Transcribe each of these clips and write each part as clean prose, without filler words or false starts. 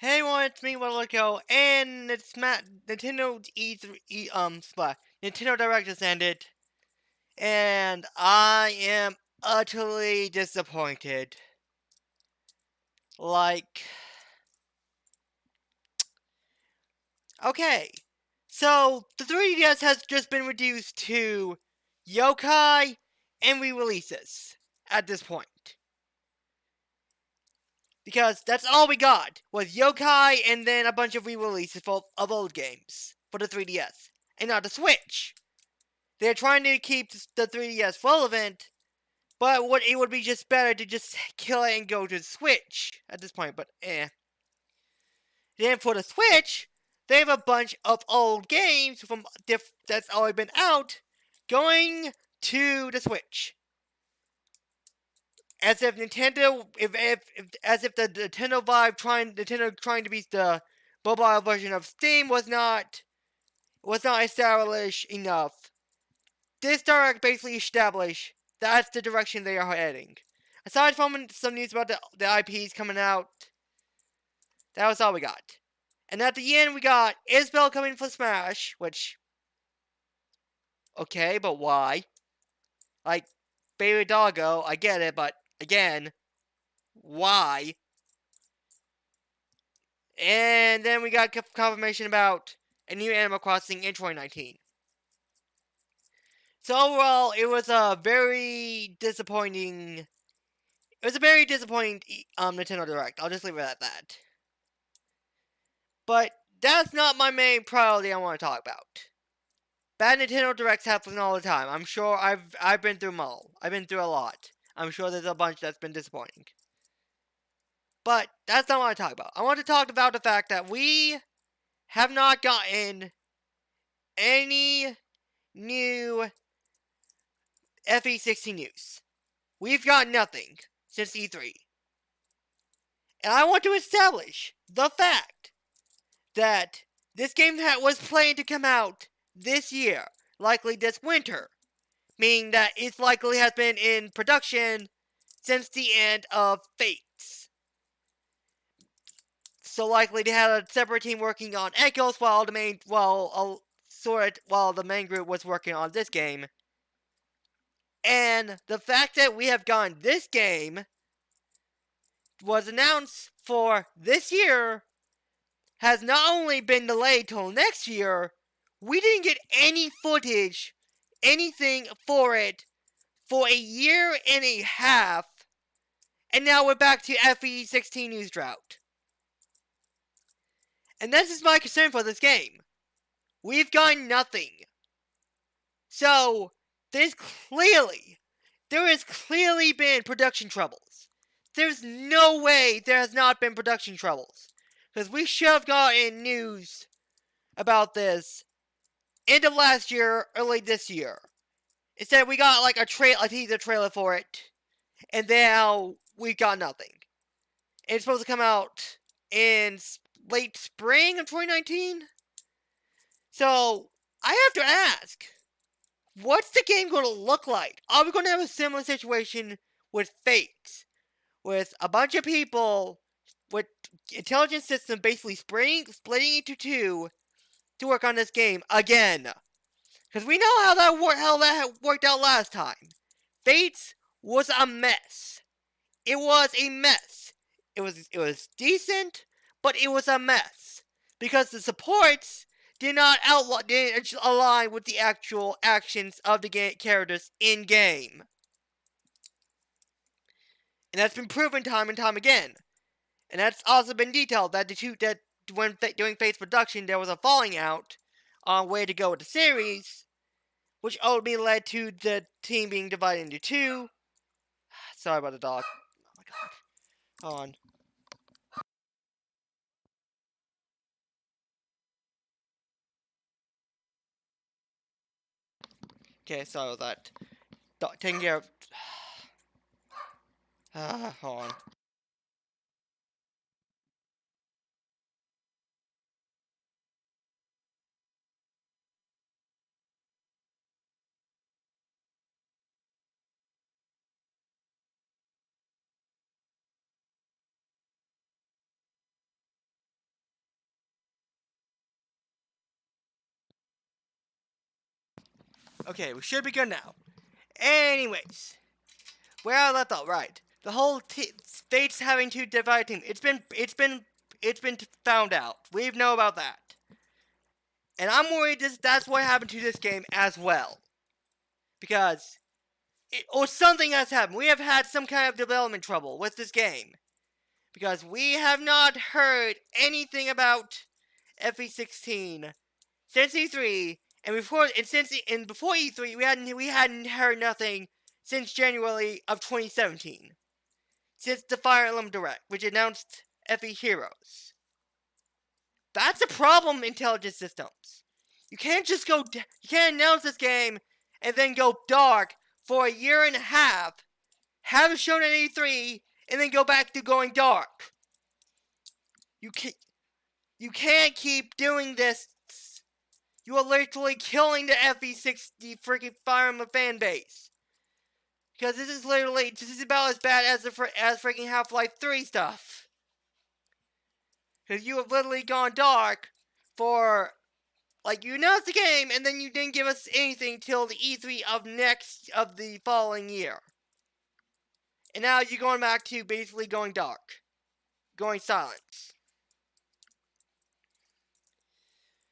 Hey everyone, it's me, Willico, and it's Nintendo Nintendo Direct just ended, and I am utterly disappointed. Like, okay, so the 3DS has just been reduced to Yokai and re-releases at this point. Because that's all we got, was Yokai and then a bunch of re-releases of old games for the 3DS, and not the Switch. They're trying to keep the 3DS relevant, but it would be just better to just kill it and go to the Switch at this point, but Then for the Switch, they have a bunch of old games that's already been out going to the Switch. As if Nintendo, as if the Nintendo trying to be the mobile version of Steam was not established enough. This direct basically established that's the direction they are heading. Aside from some news about the IPs coming out, that was all we got. And at the end, we got Isabelle coming for Smash, which, okay, but why? Like, Baby Doggo, I get it, but again, why? And then we got confirmation about a new Animal Crossing in 2019. So overall, it was a very disappointing. It was a very disappointing Nintendo Direct. I'll just leave it at that. But that's not my main priority I want to talk about. Bad Nintendo Directs happen all the time. I'm sure I've been through them all. I've been through a lot. I'm sure there's a bunch that's been disappointing. But that's not what I want to talk about. I want to talk about the fact that we have not gotten any new FE16 news. We've got nothing since E3. And I want to establish the fact that this game was planned to come out this year, likely this winter, meaning that it likely has been in production since the end of Fates. So likely they had a separate team working on Echoes while the main group was working on this game. And the fact that we have gotten this game was announced for this year has not only been delayed till next year, we didn't get any footage, anything for it, for a year and a half, and now we're back to FE16 news drought. And this is my concern for this game. We've gotten nothing. So, there has clearly been production troubles. There's no way there has not been production troubles. Because we should have gotten news about this end of last year, early this year. Instead, we got like a teaser trailer for it, and now we've got nothing. And it's supposed to come out in late spring of 2019. So I have to ask, what's the game going to look like? Are we going to have a similar situation with Fate, with a bunch of people with intelligence system basically splitting into two to work on this game again? Because we know how that worked out last time. Fates was a mess. It was a mess. It was decent, but it was a mess because the supports didn't align with the actual actions of the characters in game, and that's been proven time and time again. And that's also been detailed that when doing Fate's production, there was a falling out on where to go with the series, which ultimately led to the team being divided into two. Sorry about the dog. Oh my god. Hold on. Okay, sorry about that. Taking care of. Hold on. Okay, we should be good now. Anyways, where I left off, right? The whole states having to divide teams. It's been found out. We know about that, and I'm worried that's what happened to this game as well, because or something has happened. We have had some kind of development trouble with this game, because we have not heard anything about FE16 since E3, and before E3 we hadn't heard nothing since January of 2017, since the Fire Emblem Direct, which announced FE Heroes. That's a problem, Intelligent Systems. You can't just you can't announce this game and then go dark for a year and a half, have it shown at E3, and then go back to going dark. You can't keep doing this. You are literally killing the FE60 freaking Fire Emblem fan base. Because this is about as bad as freaking Half-Life 3 stuff. Because you have literally gone dark for, like, you announced the game and then you didn't give us anything till the E3 of the following year. And now you're going back to basically going dark. Going silent.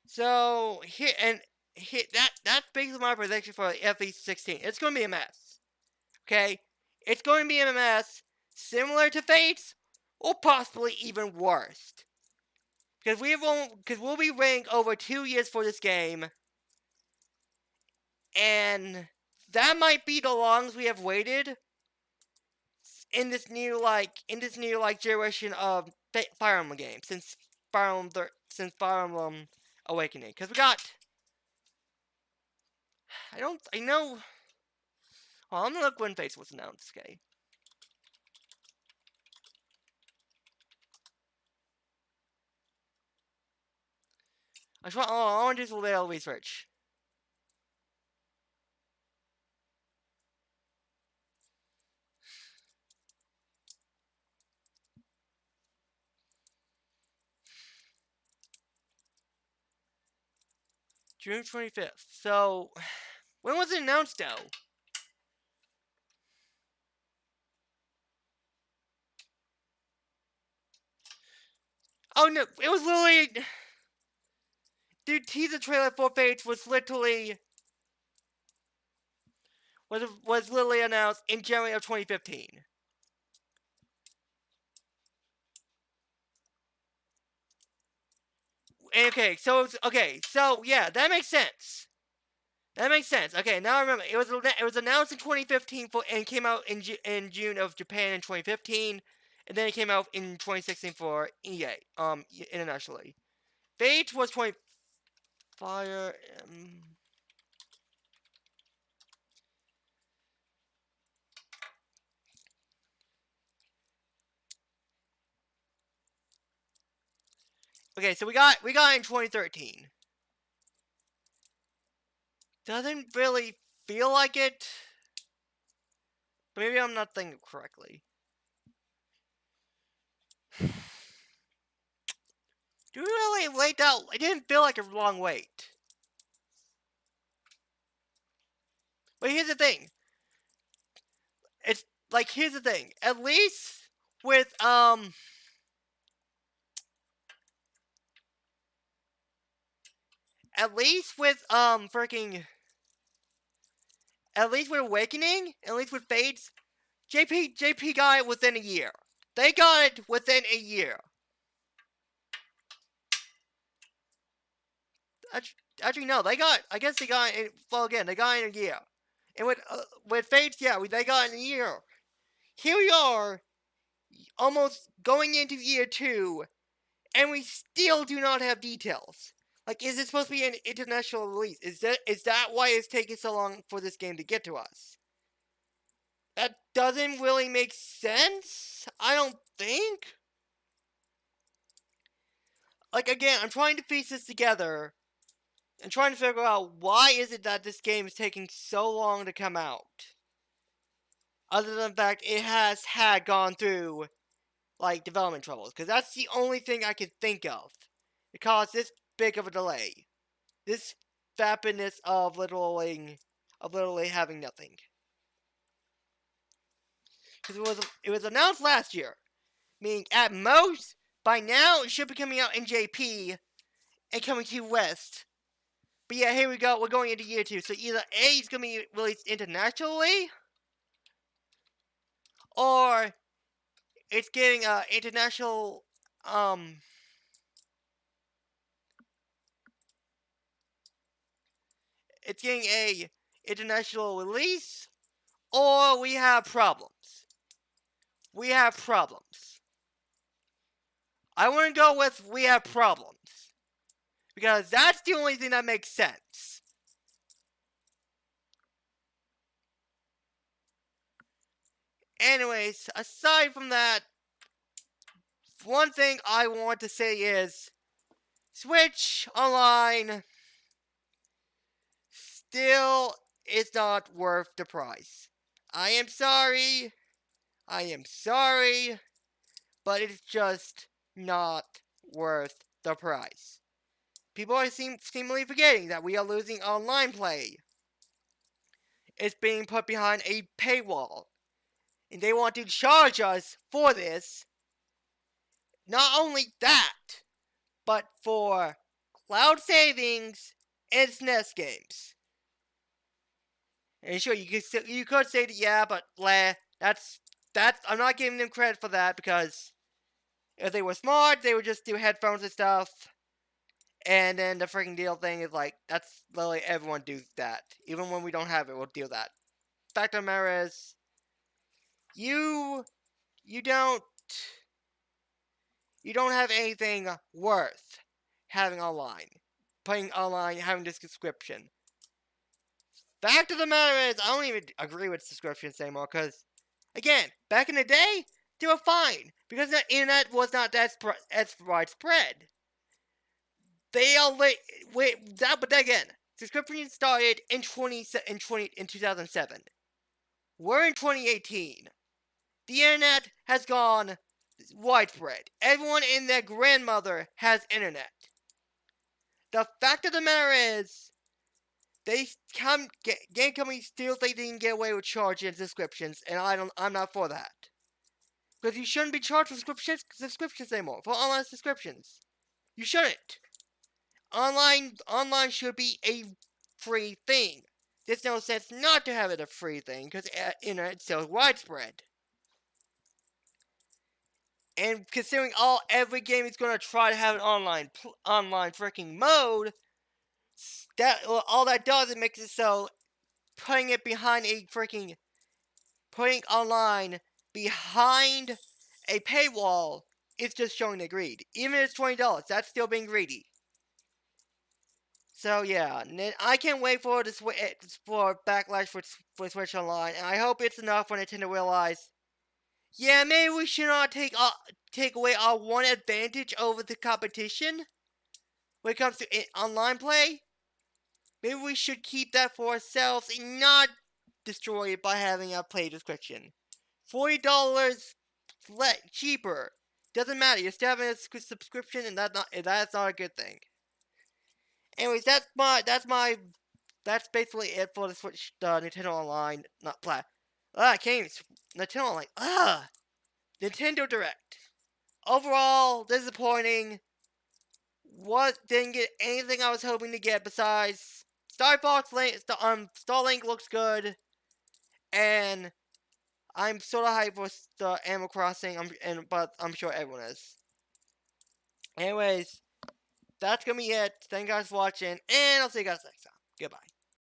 So, that's basically my prediction for FE16. It's going to be a mess. Okay? It's going to be a mess similar to Fates, or possibly even worse. Because we'll be waiting over 2 years for this game, and that might be the longest we have waited in this new generation of Fire Emblem games since Fire Emblem Awakening. Because we got, I know. Well, I'm gonna look when Fates was announced. Okay. I want to do a little research. June 25th. So, when was it announced, though? Oh no, it was literally. Dude, teaser trailer for Fates was literally announced in January of 2015. Okay, so yeah, that makes sense. That makes sense. Okay, now I remember it was announced in 2015 and came out in June of Japan in 2015, and then it came out in 2016 for EA internationally. Fate was Fire. Okay, so we got it in 2013. Doesn't really feel like it. Maybe I'm not thinking correctly. Do we really wait out? It didn't feel like a long wait. But here's the thing. It's like, here's the thing. At least with Awakening, at least with Fates, JP got it within a year. They got it within a year. Actually, no, I guess they got it. Well, again, they got it in a year. And with Fates, yeah, they got it in a year. Here we are, almost going into year 2, and we still do not have details. Like, is it supposed to be an international release? Is that why it's taking so long for this game to get to us? That doesn't really make sense, I don't think. Like, again, I'm trying to piece this together and trying to figure out why is it that this game is taking so long to come out. Other than the fact it has gone through, like, development troubles. Because that's the only thing I can think of that caused this big of a delay. This vapidness of literally of literally having nothing. Because it was announced last year, meaning at most by now it should be coming out in JP and coming to West. But yeah, here we go. We're going into year 2. So either A, it's going to be released internationally, or it's getting international, it's getting a international release, or we have problems. We have problems. I want to go with we have problems, because that's the only thing that makes sense. Anyways, aside from that, one thing I want to say is Switch Online still is not worth the price. I am sorry, but it's just not worth the price. People are seemingly forgetting that we are losing online play. It's being put behind a paywall, and they want to charge us for this. Not only that, but for cloud savings and SNES games. And sure, you could say that, yeah, but blah, that's I'm not giving them credit for that, because if they were smart, they would just do headphones and stuff. And then the freaking deal thing is like, that's literally everyone does that. Even when we don't have it, we'll do that. Fact of the matter is, you don't have anything worth having online. Playing online, having this subscription. Fact of the matter is, I don't even agree with subscriptions anymore, because, again, back in the day, they were fine, because the internet was not as widespread. But again, subscriptions started in 2007. We're in 2018. The internet has gone widespread. Everyone and their grandmother has internet. The fact of the matter is, game companies still think they can get away with charging subscriptions, and I'm not for that. Because you shouldn't be charged for subscriptions anymore, for online subscriptions. You shouldn't. Online should be a free thing. There's no sense not to have it a free thing, because internet is so widespread. And considering every game is going to try to have an online freaking mode, all that does is makes it so putting online behind a paywall is just showing the greed. Even if it's $20, that's still being greedy. So yeah, I can't wait for backlash for Switch Online, and I hope it's enough for Nintendo to realize, yeah, maybe we should not take away our one advantage over the competition when it comes to online play. Maybe we should keep that for ourselves and not destroy it by having a play description. $40 cheaper. Doesn't matter, you're still having a subscription, and that's not a good thing. Anyways, that's basically it for the Switch, Nintendo Online, Nintendo Online, Nintendo Direct. Overall, disappointing. Didn't get anything I was hoping to get besides Star Fox Starlink looks good, and I'm sort of hyped for the Animal Crossing, but I'm sure everyone is. Anyways, that's gonna be it. Thank you guys for watching, and I'll see you guys next time. Goodbye.